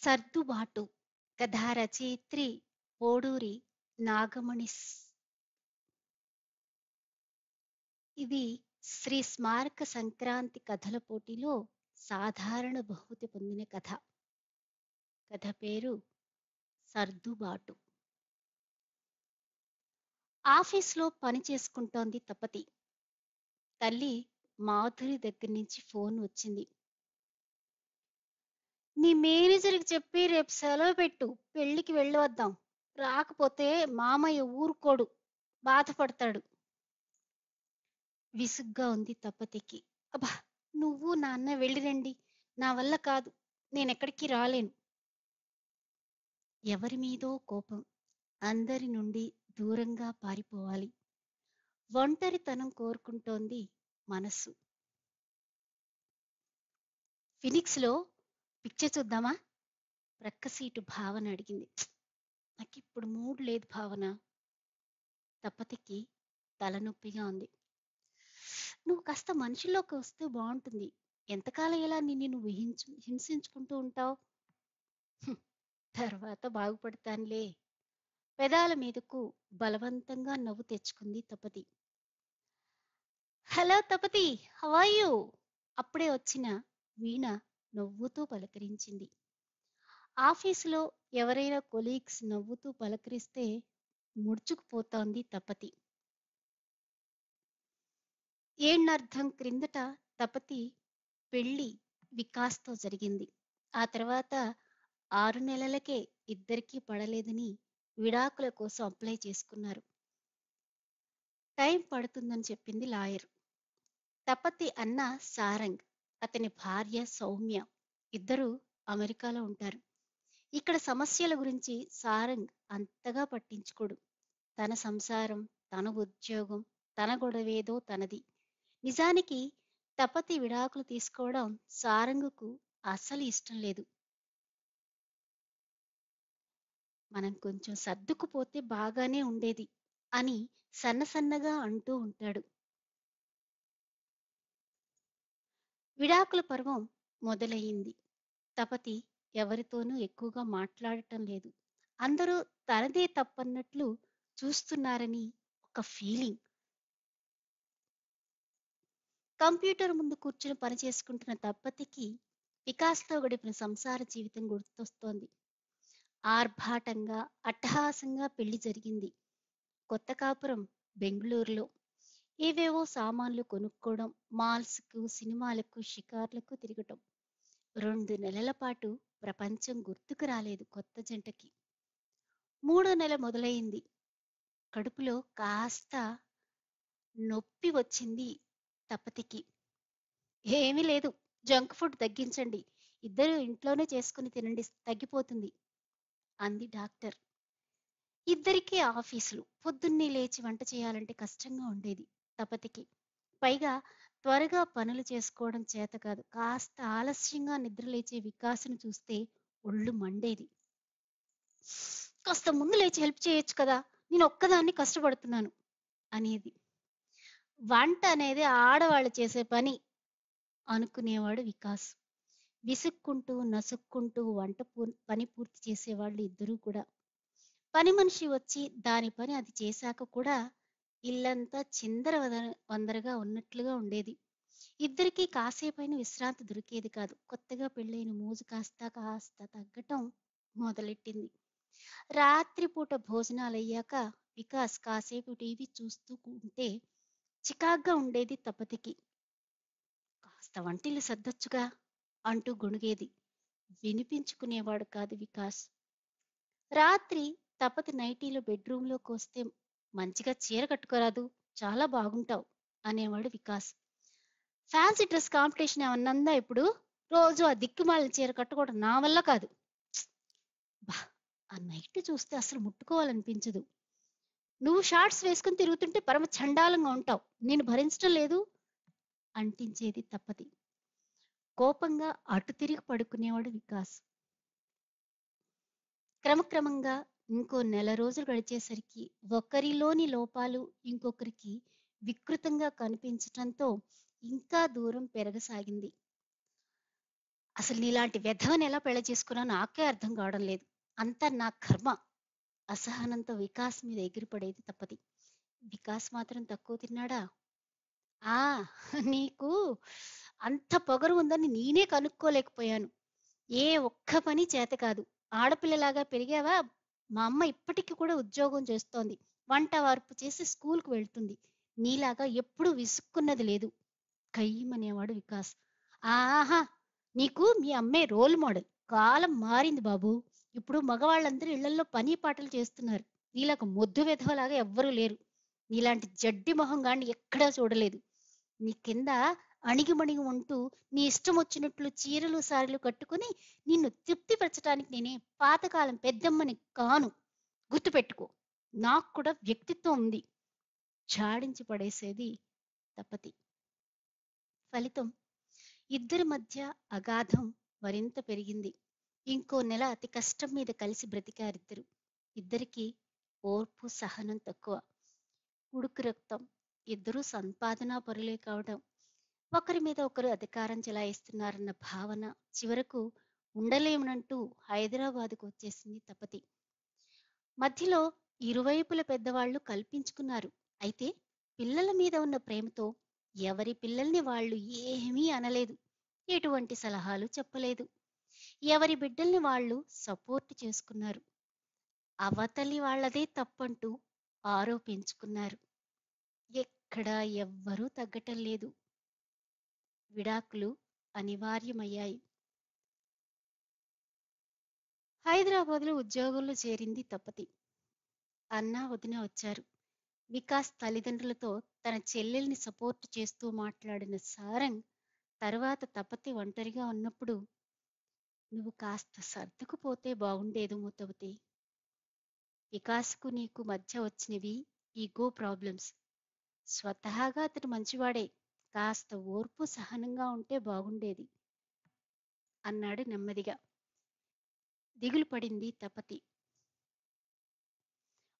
సర్దుబాటు కథా రచయిత్రి పోడూరి నాగమణి ఇది శ్రీ స్మారక సంక్రాంతి కథల పోటీలో సాధారణ బహుమతి పొందిన కథ. కథ పేరు సర్దుబాటు. ఆఫీస్లో పని చేసుకుంటోంది తపతి. తల్లి మాధురి దగ్గర నుంచి ఫోన్ వచ్చింది. నీ మేనేజర్కి చెప్పి రేపు సెలవు పెట్టు, పెళ్లికి వెళ్ళి వద్దాం. రాకపోతే మామయ్య ఊరుకోడు, బాధపడతాడు. విసుగ్గా ఉంది తపతికి. అబ్బా, నువ్వు నాన్న వెళ్ళిరండి, నా వల్ల కాదు, నేనెక్కడికి రాలేను. ఎవరి మీదో కోపం, అందరి నుండి దూరంగా పారిపోవాలి. ఒంటరితనం కోరుకుంటోంది మనస్సు. ఫినిక్స్లో పిక్చర్ చూద్దామా? ప్రక్క సీటు భావన అడిగింది. నాకిప్పుడు మూడ్ లేదు భావన. తపతికి తలనొప్పిగా ఉంది. నువ్వు కాస్త మనుషుల్లోకి వస్తే బాగుంటుంది. ఎంతకాలం ఇలా నిన్ను నువ్వు హింసించుకుంటూ ఉంటావు? తర్వాత బాగుపడతానులే. పెదాల మీదకు బలవంతంగా నవ్వు తెచ్చుకుంది Tapati. Hello Tapati, how are you? అప్పుడే వచ్చిన వీణ నవ్వుతూ పలకరించింది. ఆఫీసులో ఎవరైనా కొలీగ్స్ నవ్వుతూ పలకరిస్తే ముడుచుకుపోతోంది తపతి. ఏణ్ణర్థం క్రిందట తపతి పెళ్లి వికాస్తో జరిగింది. ఆ తర్వాత 6 నెలలకే ఇద్దరికీ పడలేదని విడాకుల కోసం అప్లై చేసుకున్నారు. టైం పడుతుందని చెప్పింది లాయర్. తపతి అన్న సారంగ్, అతని భార్య సౌమ్య ఇద్దరు అమెరికాలో ఉంటారు. ఇక్కడ సమస్యల గురించి సారంగ్ అంతగా పట్టించుకోడు. తన సంసారం, తన ఉద్యోగం, తన గొడవేదో తనది. నిజానికి తపతి విడాకులు తీసుకోవడం సారంగుకు అస్సలు ఇష్టం లేదు. మనం కొంచెం సర్దుకుపోతే బాగానే ఉండేది అని సన్నసన్నగా అంటూ ఉంటాడు. విడాకుల పర్వం మొదలయ్యింది. తపతి ఎవరితోనూ ఎక్కువగా మాట్లాడటం లేదు. అందరూ తనదే తప్పన్నట్లు చూస్తున్నారని ఒక ఫీలింగ్. కంప్యూటర్ ముందు కూర్చుని పని చేసుకుంటున్న తపతికి వికాస్తో గడిపిన సంసార జీవితం గుర్తొస్తోంది. ఆర్భాటంగా, అట్టహాసంగా పెళ్లి జరిగింది. కొత్త కాపురం బెంగళూరులో. ఏవేవో సామాన్లు కొనుక్కోవడం, మాల్స్కు, సినిమాలకు, షికార్లకు తిరగటం. 2 నెలల పాటు ప్రపంచం గుర్తుకు రాలేదు కొత్త జంటకి. 3వ నెల మొదలైంది. కడుపులో కాస్త నొప్పి వచ్చింది తపతికి. ఏమీ లేదు, జంక్ ఫుడ్ తగ్గించండి, ఇద్దరు ఇంట్లోనే చేసుకుని తినండి, తగ్గిపోతుంది అంది డాక్టర్. ఇద్దరికీ ఆఫీసులు. పొద్దున్నే లేచి వంట చేయాలంటే కష్టంగా ఉండేది తపతికి. పైగా త్వరగా పనులు చేసుకోవడం చేత కాదు. కాస్త ఆలస్యంగా నిద్రలేచే వికాసును చూస్తే ఒళ్ళు మండేది. కాస్త ముందు లేచి హెల్ప్ చేయొచ్చు కదా, నేను ఒక్కదాన్ని కష్టపడుతున్నాను అనేది. వంట అనేది ఆడవాళ్ళు చేసే పని అనుకునేవాడు వికాస్. విసుక్కుంటూ నసుక్కుంటూ పని పూర్తి చేసేవాళ్ళు ఇద్దరూ కూడా. పని మనిషి వచ్చి దాని పని అది చేశాక కూడా ఇల్లంతా చిందర వందరగా ఉన్నట్లుగా ఉండేది. ఇద్దరికీ కాసేపైన విశ్రాంతి దొరికేది కాదు. కొత్తగా పెళ్ళైన మోజు కాస్త కాస్త తగ్గటం మొదలెట్టింది. రాత్రిపూట భోజనాలయ్యాక వికాస్ కాసేపు టీవీ చూస్తూ ఉంటే చికాగ్గా ఉండేది తపతికి. కాస్త వంటిల్లు సర్దొచ్చుగా అంటూ గొణుగేది. వినిపించుకునేవాడు కాదు వికాస్. రాత్రి తపతి నైటీలో బెడ్రూంలోకి వస్తే మంచిగా చీర కట్టుకోరాదు, చాలా బాగుంటావు అనేవాడు వికాస్. ఫ్యాన్సీ డ్రెస్ కాంపిటీషన్ ఏమన్నందా ఇప్పుడు? రోజు ఆ దిక్కుమాలిన చీర కట్టుకోవడం నా వల్ల కాదు. బా, ఆ నైట్ చూస్తే అసలు ముట్టుకోవాలనిపించదు. నువ్వు షార్ట్స్ వేసుకుని తిరుగుతుంటే పరమ చండాలంగా ఉంటావు, నేను భరించడం లేదు అంటించేది తపతి. కోపంగా అటు తిరిగి పడుకునేవాడు వికాస్. క్రమక్రమంగా ఇంకో నెల రోజులు గడిచేసరికి ఒకరిలోని లోపాలు ఇంకొకరికి వికృతంగా కనిపించటంతో ఇంకా దూరం పెరగసాగింది. అసలు నీలాంటి వెధవని ఎలా పెళ్లి చేసుకున్నానో నాకే అర్థం కావడం లేదు. అంతా నా కర్మ. అసహనంతో వికాస్ మీద ఎగిరిపడేది తపతి. వికాస్ మాత్రం తక్కువ తిన్నాడా? ఆ! నీకు అంత పొగరు ఉందని నేనే కనుక్కోలేకపోయాను. ఏ ఒక్క పని చేత కాదు. ఆడపిల్లలాగా పెరిగావా? మా అమ్మ ఇప్పటికి కూడా ఉద్యోగం చేస్తోంది. వంట వార్పు చేసి స్కూలుకు వెళ్తుంది. నీలాగా ఎప్పుడూ విసుక్కున్నది లేదు. కయ్యిమనేవాడు వికాస్. ఆహా! నీకు మీ అమ్మే రోల్ మోడల్. కాలం మారింది బాబూ. ఇప్పుడు మగవాళ్ళందరూ ఇళ్లల్లో పని పాటలు చేస్తున్నారు. నీలాగా మొద్దు వెధవలాగా ఎవ్వరూ లేరు. నీలాంటి జడ్డి మొహం గాడిని ఎక్కడా చూడలేదు. నీ కింద అణిగిమణిగి ఉంటూ నీ ఇష్టం వచ్చినట్లు చీరలు సారెలు కట్టుకుని నిన్ను తృప్తిపరచడానికి నేనే పాతకాలం పెద్దమ్మని కాను. గుర్తుపెట్టుకో. నాకు కూడా వ్యక్తిత్వం ఉంది. జాడించి పడేసేది తపతి. ఫలితం ఇద్దరి మధ్య అగాధం మరింత పెరిగింది. ఇంకో నెల అతి కష్టం మీద కలిసి బ్రతికారిద్దరు. ఇద్దరికీ ఓర్పు సహనం తక్కువ. ఉడుకు రక్తం. ఇద్దరూ సంపాదనా పరులే కావడం. ఒకరి మీద ఒకరు అధికారం చెలాయిస్తున్నారన్న భావన చివరకు ఉండలేమనంటూ హైదరాబాదుకు వచ్చేసింది తపతి. మధ్యలో ఇరువైపుల పెద్దవాళ్లు కల్పించుకున్నారు. అయితే పిల్లల మీద ఉన్న ప్రేమతో ఎవరి పిల్లల్ని వాళ్ళు ఏమీ అనలేదు. ఎటువంటి సలహాలు చెప్పలేదు. ఎవరి బిడ్డల్ని వాళ్ళు సపోర్ట్ చేసుకున్నారు. అవతలి వాళ్ళదే తప్పంటూ ఆరోపించుకున్నారు. ఎక్కడా ఎవ్వరూ తగ్గటం లేదు. విడాకులు అనివార్యమయ్యాయి. హైదరాబాద్లో ఉద్యోగంలో చేరింది తపతి. అన్నా వదిన వచ్చారు. వికాస్ తల్లిదండ్రులతో తన చెల్లెల్ని సపోర్ట్ చేస్తూ మాట్లాడిన సారంగ్ తర్వాత తపతి ఒంటరిగా ఉన్నప్పుడు, నువ్వు కాస్త సర్దుకుపోతే బాగుండేదు మూతవతి. వికాస్కు నీకు మధ్య వచ్చినవి ఈగో ప్రాబ్లమ్స్. స్వతహాగా అతడు మంచివాడే. కాస్త ఓర్పు సహనంగా ఉంటే బాగుండేది అన్నాడు నెమ్మదిగా. దిగులు పడింది తపతి.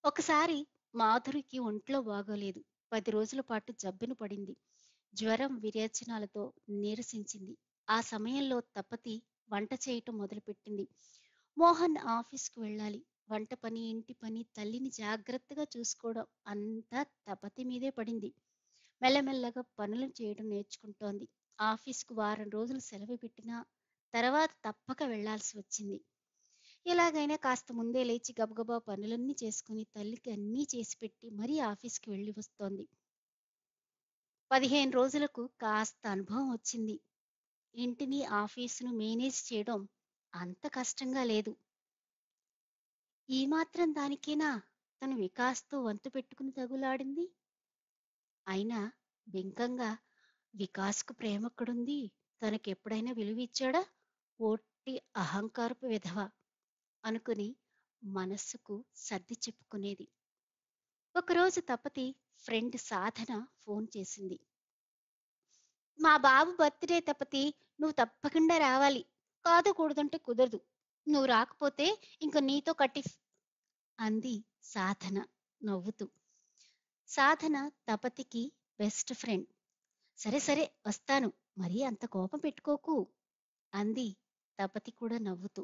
ఒకసారి మాధురికి ఒంట్లో బాగోలేదు. 10 రోజుల పాటు జబ్బున పడింది. జ్వరం విరేచనాలతో నీరసించింది. ఆ సమయంలో తపతి వంట చేయటం మొదలుపెట్టింది. మోహన్ ఆఫీస్కు వెళ్ళాలి. వంట పని, ఇంటి పని, తల్లిని జాగ్రత్తగా చూసుకోవడం అంతా తపతి మీదే పడింది. మెల్లమెల్లగా పనులు చేయడం నేర్చుకుంటోంది. ఆఫీస్కు వారం రోజులు సెలవు పెట్టినా తర్వాత తప్పక వెళ్లాల్సి వచ్చింది. ఎలాగైనా కాస్త ముందే లేచి గబగబా పనులన్నీ చేసుకుని తల్లికి అన్నీ చేసి పెట్టి మరీ ఆఫీస్కి వెళ్ళి వస్తోంది. 15 రోజులకు కాస్త అనుభవం వచ్చింది. ఇంటిని ఆఫీసును మేనేజ్ చేయడం అంత కష్టంగా లేదు. ఈ మాత్రం దానికేనా తను వికాస్తో వంతు పెట్టుకుని తగులాడింది? అయినా బింకంగా వికాస్కు ప్రేమక్కడుంది, తనకెప్పుడైనా విలువ ఇచ్చాడా? ఒట్టి అహంకారపు విధవ అనుకుని మనస్సుకు సర్ది చెప్పుకునేది. ఒకరోజు తపతి ఫ్రెండ్ సాధన ఫోన్ చేసింది. మా బాబు బర్త్‌డే తపతి. నువ్వు తప్పకుండా రావాలి. కాదు కూడదంటే కుదరదు. నువ్వు రాకపోతే ఇంక నీతో కట్టిఫ్ అంది సాధన నవ్వుతూ. సాధన తపతికి బెస్ట్ ఫ్రెండ్. సరే సరే వస్తాను. మరీ అంత కోపం పెట్టుకోకు అంది తపతి కూడా నవ్వుతూ.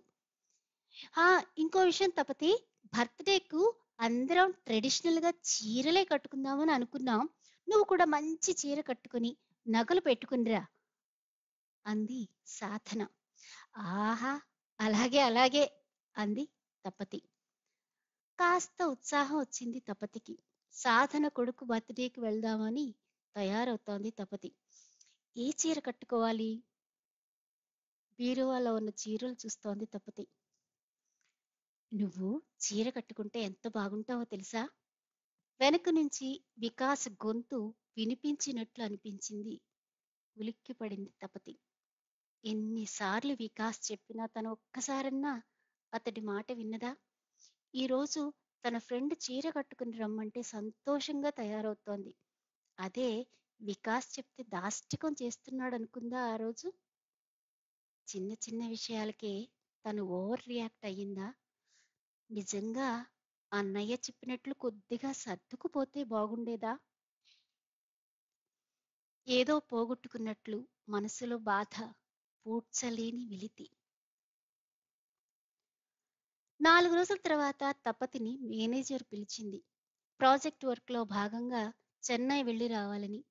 ఆ! ఇంకో విషయం తపతి. బర్త్‌డేకు అందరం ట్రెడిషనల్‌గా చీరలే కట్టుకుందామని అనుకున్నాం. నువ్వు కూడా మంచి చీర కట్టుకొని, నగలు పెట్టుకునిరా అంది సాధన. ఆహా! అలాగే అలాగే అంది తపతి. కాస్త ఉత్సాహం వచ్చింది తపతికి. సాధన కొడుకు బర్త్‌డేకి వెళ్దామని తయారవుతోంది తపతి. ఏ చీర కట్టుకోవాలి? బీరువాలో ఉన్న చీరలు చూస్తోంది తపతి. నువ్వు చీర కట్టుకుంటే ఎంత బాగుంటావో తెలుసా? వెనక నుంచి వికాస్ గొంతు వినిపించినట్లు అనిపించింది. ఉలిక్కిపడింది తపతి. ఎన్నిసార్లు వికాస్ చెప్పినా తను ఒక్కసారన్నా అతడి మాట విన్నదా? ఈరోజు తన ఫ్రెండ్ చీర కట్టుకుని రమ్మంటే సంతోషంగా తయారవుతోంది. అదే వికాస్ చెప్తే దాష్టికం చేస్తున్నాడనుకుందా ఆ రోజు? చిన్న చిన్న విషయాలకే తను ఓవర్ రియాక్ట్ అయ్యిందా? నిజంగా అన్నయ్య చెప్పినట్లు కొద్దిగా సర్దుకుపోతే బాగుండేదా? ఏదో పోగొట్టుకున్నట్లు మనసులో బాధ పూడ్చలేని వెలితి. 4 రోజుల తర్వాత తపతిని మేనేజర్ పిలిచింది. ప్రాజెక్ట్ వర్క్‌లో భాగంగా చెన్నై వెళ్లి రావాలని.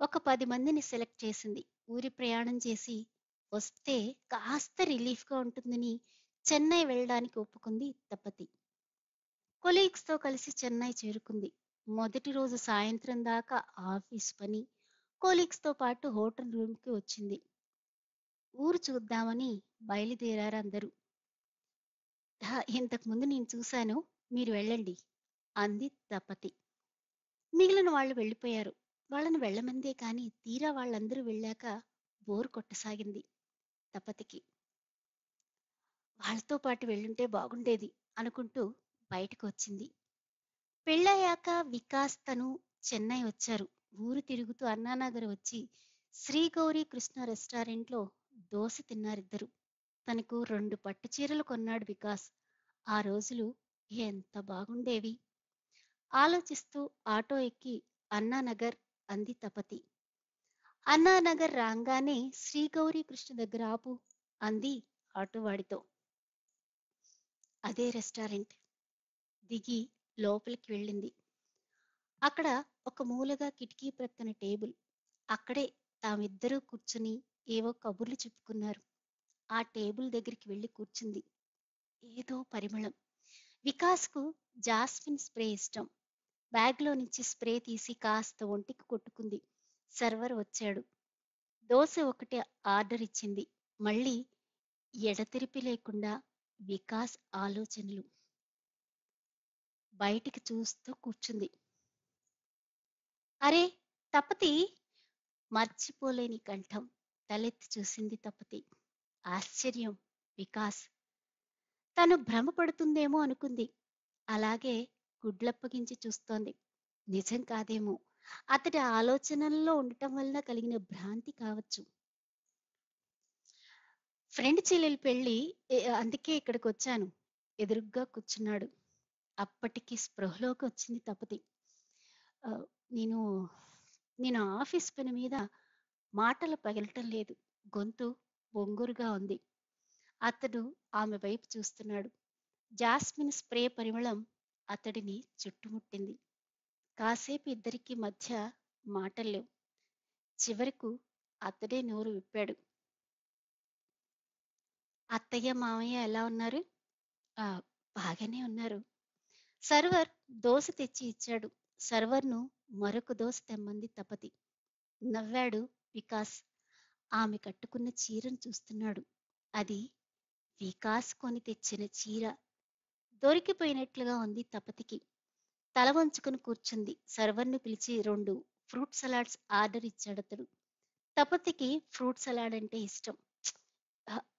ఒక 10 మందిని సెలెక్ట్ చేసింది. ఊరి ప్రయాణం చేసి వస్తే కాస్త రిలీఫ్‌గా ఉంటుందని చెన్నై వెళ్ళడానికి ఒప్పుకుంది తపతి. కొలీగ్స్‌తో కలిసి చెన్నై చేరుకుంది. మొదటి రోజు సాయంత్రం దాకా ఆఫీస్ పని, కొలీగ్స్‌తో పాటు హోటల్ రూమ్‌కి వచ్చింది. ఊరు చూద్దామని బయలుదేరారందరూ. ఇంతకు ముందు నేను చూశాను. మీరు వెళ్ళండి అంది తపతి. మిగిలిన వాళ్ళు వెళ్ళిపోయారు. వాళ్ళని వెళ్ళమందే కానీ తీరా వాళ్ళందరూ వెళ్ళాక బోర్ కొట్టసాగింది తపతికి. వాళ్ళతో పాటు వెళ్ళుంటే బాగుండేది అనుకుంటూ బయటకు వచ్చింది. పెళ్ళయ్యాక వికాస్ తను చెన్నై వచ్చారు. ఊరు తిరుగుతూ అన్నానగర్ వచ్చి శ్రీ గౌరీ కృష్ణ రెస్టారెంట్లో దోస తిన్నారిద్దరు. తనకు 2 పట్టు చీరలు కొన్నాడు వికాస్. ఆ రోజులు ఎంత బాగుండేవి. ఆలోచిస్తూ ఆటో ఎక్కి అన్నానగర్ అంది తపతి. అన్నానగర్ రాంగానే శ్రీ గౌరీ కృష్ణ దగ్గర ఆపు అంది ఆటోవాడితో. అదే రెస్టారెంట్. దిగి లోపలికి వెళ్ళింది. అక్కడ ఒక మూలగా కిటికీ ప్రక్కన టేబుల్. అక్కడే తామిద్దరూ కూర్చుని ఏవో కబుర్లు చెప్పుకున్నారు. ఆ టేబుల్ దగ్గరికి వెళ్ళి కూర్చుంది. ఏదో పరిమళం. వికాస్‌కు జాస్మిన్ స్ప్రే ఇష్టం. బ్యాగ్‌లో నుంచి స్ప్రే తీసి కాస్త ఒంటికి కొట్టుకుంది. సర్వర్ వచ్చాడు. దోస ఒకటి ఆర్డర్ ఇచ్చింది. మళ్ళీ ఎడతెరిపి లేకుండా వికాస్ ఆలోచనలు. బయటికి చూస్తూ కూర్చుంది. అరే తపతి! మర్చిపోలేని కంఠం. తలెత్తి చూసింది తపతి. ఆశ్చర్యం. వికాస్. తను భ్రమపడుతుందేమో అనుకుంది. అలాగే గుడ్లప్పగించి చూస్తోంది. నిజం కాదేమో. అతడి ఆలోచనల్లో ఉండటం వలన కలిగిన భ్రాంతి కావచ్చు. ఫ్రెండ్ చెల్లెలి పెళ్లి అందుకే ఇక్కడికొచ్చాను. ఎదురుగ్గా కూర్చున్నాడు. అప్పటికి స్పృహలోకి వచ్చింది తపతి. ఆహ్, నేను నేను ఆఫీస్ పని మీద మాటలు పగలటం లేదు. గొంతు బొంగురుగా ఉంది. అతడు ఆమె వైపు చూస్తున్నాడు. జాస్మిన్ స్ప్రే పరిమళం అతడిని చుట్టుముట్టింది. కాసేపు ఇద్దరికీ మధ్య మాటల్లేవు. చివరకు అతడే నోరు విప్పాడు. అత్తయ్య, మామయ్య ఎలా ఉన్నారు? ఆ! బాగానే ఉన్నారు. సర్వర్ దోస తెచ్చి ఇచ్చాడు. సర్వర్‌ను మరొక దోస తెమ్మంది తపతి. నవ్వాడు వికాస్. ఆమె కట్టుకున్న చీరను చూస్తున్నాడు. అది వికాస్ కొని తెచ్చిన చీర. దొరికిపోయినట్లుగా ఉంది తపతికి. తల వంచుకుని కూర్చుంది. సర్వర్‌ని పిలిచి 2 ఫ్రూట్ సలాడ్స్ ఆర్డర్ ఇచ్చాడతడు. తపతికి ఫ్రూట్ సలాడ్ అంటే ఇష్టం.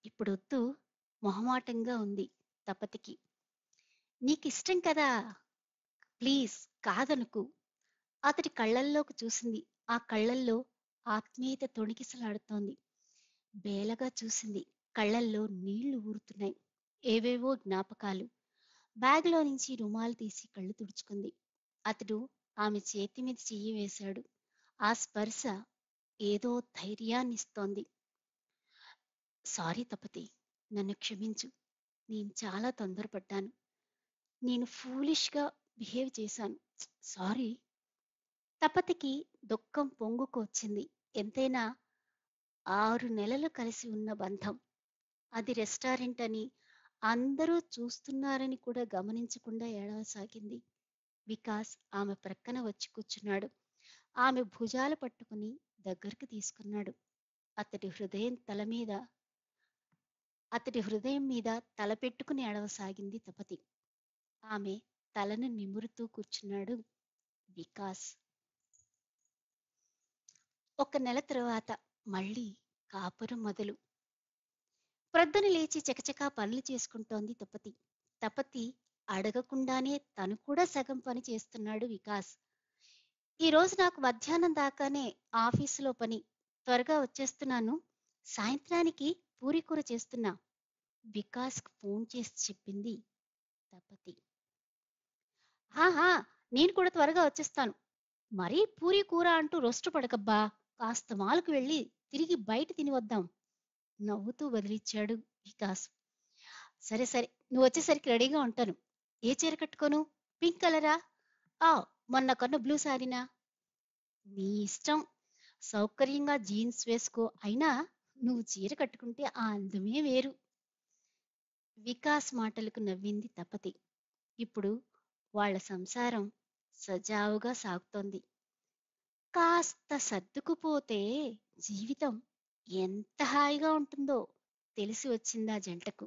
ఇప్పుడొద్దు మొహమాటంగా ఉంది తపతికి. నీకిష్టం కదా! ప్లీజ్ కాదనుకు. అతడి కళ్ళల్లోకి చూసింది. ఆ కళ్ళల్లో ఆత్మీయత తొణికిసలాడుతోంది. బేలగా చూసింది. కళ్ళల్లో నీళ్లు ఊరుతున్నాయి. ఏవేవో జ్ఞాపకాలు. బ్యాగ్‌లో నుంచి రుమాలు తీసి కళ్ళు తుడుచుకుంది. అతడు ఆమె చేతి మీద చెయ్యి వేశాడు. ఆ స్పర్శ ఏదో ధైర్యాన్నిస్తోంది. సారీ తపతి. నన్ను క్షమించు. నేను చాలా తొందరపడ్డాను. నేను ఫూలిష్‌గా బిహేవ్ చేశాను. సారీ. తపతికి దుఃఖం పొంగుకు వచ్చింది. ఎంతైనా 6 నెలలు కలిసి ఉన్న బంధం. అది రెస్టారెంట్ అని అందరూ చూస్తున్నారని కూడా గమనించకుండా ఏడవసాగింది. వికాస్ ఆమె ప్రక్కన వచ్చి కూర్చున్నాడు. ఆమె భుజాలు పట్టుకుని దగ్గరకు తీసుకున్నాడు. అతడి హృదయం మీద తల పెట్టుకుని ఏడవసాగింది తపతి. ఆమె తలను నిమురుతూ కూర్చున్నాడు వికాస్. 1 నెల తరువాత మళ్ళీ కాపురం మొదలు. ప్రొద్దున లేచి చకచకా పనులు చేసుకుంటోంది తపతి. తపతి అడగకుండానే తను కూడా సగం పని చేస్తున్నాడు వికాస్. ఈ రోజు నాకు మధ్యాహ్నం దాకానే ఆఫీసులో పని. త్వరగా వచ్చేస్తున్నాను. సాయంత్రానికి పూరీ కూర చేస్తున్నా. వికాస్‌కు ఫోన్ చేసి చెప్పింది తపతి. ఆహా! నేను కూడా త్వరగా వచ్చేస్తాను. మరీ పూరీ కూర అంటూ రొస్టు పడకబ్బా! కాస్త మాల్‌కు వెళ్ళి తిరిగి బయట తిని వద్దాం. నవ్వుతూ బదిలిచ్చాడు వికాస్. సరే సరే, నువ్వొచ్చేసరికి రెడీగా ఉంటాను. ఏ చీర కట్టుకోను? పింక్ కలరా? ఆ! మొన్న కొన్న బ్లూ శారీనా? నీ ఇష్టం. సౌకర్యంగా జీన్స్ వేసుకో. అయినా నువ్వు చీర కట్టుకుంటే ఆ అందమే వేరు. వికాస్ మాటలకు నవ్వింది తపతి. ఇప్పుడు వాళ్ళ సంసారం సజావుగా సాగుతోంది. కాస్త సర్దుకుపోతే జీవితం ఎంత హాయిగా ఉంటుందో తెలిసి వచ్చిందా జంటకు.